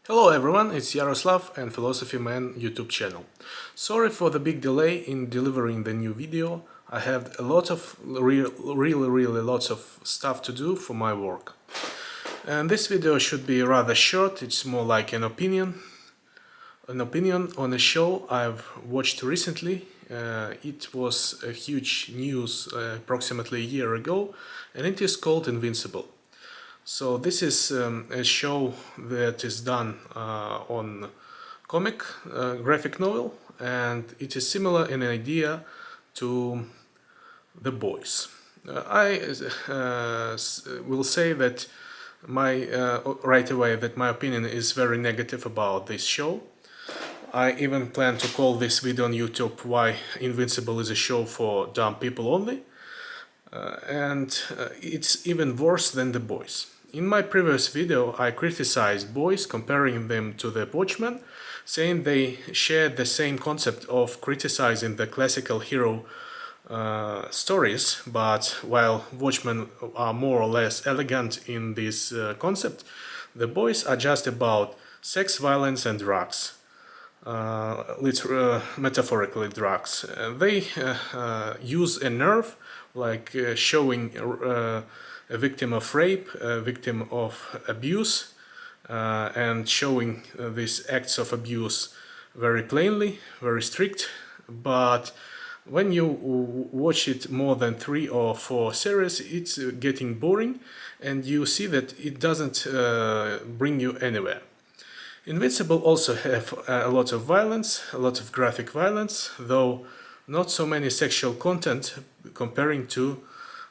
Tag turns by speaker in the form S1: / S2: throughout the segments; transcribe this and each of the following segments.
S1: Hello everyone, it's Yaroslav and Philosophy Man YouTube channel. Sorry for the big delay in delivering the new video. I had a lot of really lots of stuff to do for my work. And this video should be rather short. It's more like an opinion on a show I've watched recently. It was a huge news approximately a year ago, and it is called Invincible. So this is a show that is done on comic graphic novel, and it is similar in idea to The Boys. I will say that right away that my opinion is very negative about this show. I even plan to call this video on YouTube "Why Invincible is a show for dumb people only," and it's even worse than The Boys. In my previous video I criticized Boys, comparing them to the Watchmen, saying they shared the same concept of criticizing the classical hero stories, but while Watchmen are more or less elegant in this concept, The Boys are just about sex, violence and drugs. Metaphorically drugs. They use a nerve, like showing a victim of rape, a victim of abuse, and showing these acts of abuse very plainly, very strict. But when you watch it more than 3 or 4 series, it's getting boring, and you see that it doesn't bring you anywhere. Invincible also have a lot of violence, a lot of graphic violence, though not so many sexual content comparing to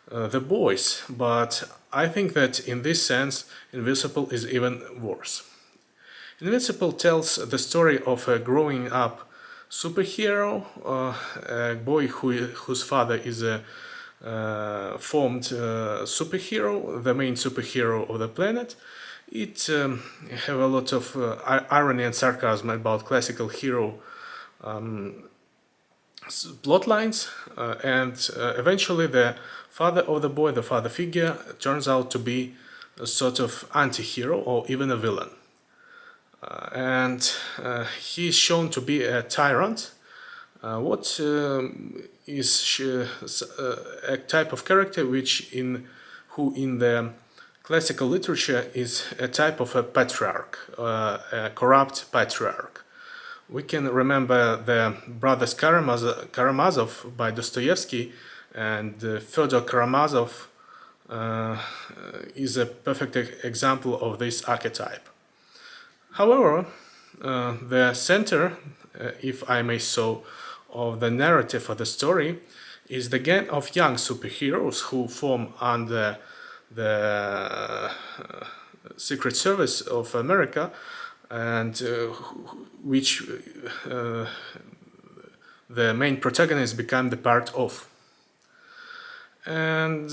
S1: The Boys, but I think that in this sense Invincible is even worse. Invincible tells the story of a growing up superhero, a boy whose father is a formed superhero, the main superhero of the planet. It have a lot of irony and sarcasm about classical hero plot lines, and eventually the father of the boy, the father figure, turns out to be a sort of anti-hero or even a villain. And he is shown to be a tyrant, what is a type of character who in the classical literature is a type of a patriarch, a corrupt patriarch. We can remember the Brothers Karamazov by Dostoevsky, and Fyodor Karamazov is a perfect example of this archetype. However, the center, if I may so, of the narrative of the story is the gang of young superheroes who form under the Secret Service of America, and which the main protagonists become the part of. And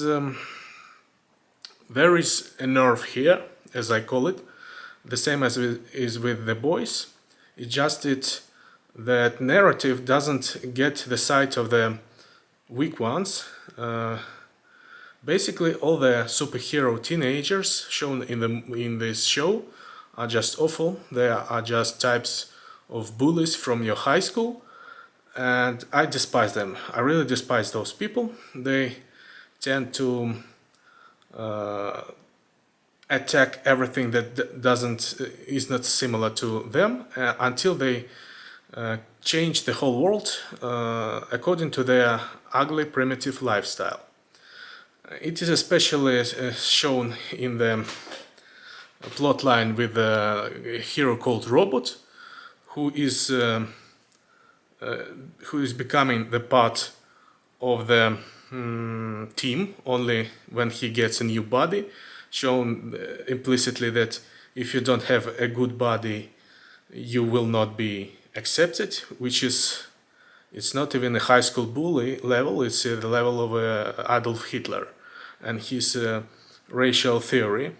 S1: there is a nerve here, as I call it, the same as is with The Boys. It's just that narrative doesn't get the side of the weak ones. Basically, all the superhero teenagers shown in this show are just awful. They are just types of bullies from your high school, and I despise them. I really despise those people. They tend to attack everything that is not similar to them until they change the whole world according to their ugly, primitive lifestyle. It is especially shown in the plot line with a hero called Robot, who is becoming the part of the team only when he gets a new body, shown implicitly that if you don't have a good body, you will not be accepted, which is, it's not even a high school bully level, it's the level of Adolf Hitler and his racial theory.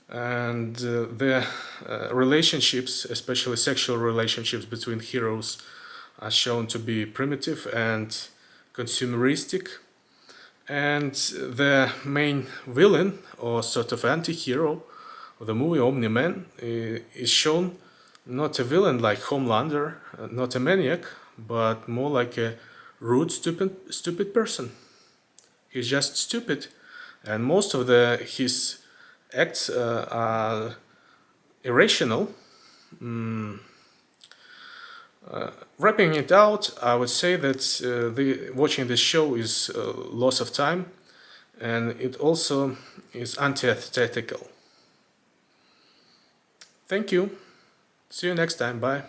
S1: And the relationships, especially sexual relationships between heroes, are shown to be primitive and consumeristic. And the main villain, or sort of anti-hero of the movie, Omni-Man, is shown not a villain like Homelander, not a maniac, but more like a rude, stupid person. He's just stupid, and most of his acts are irrational. Wrapping it out, I would say that watching this show is a loss of time, and it also is antithetical. Thank you. See you next time. Bye.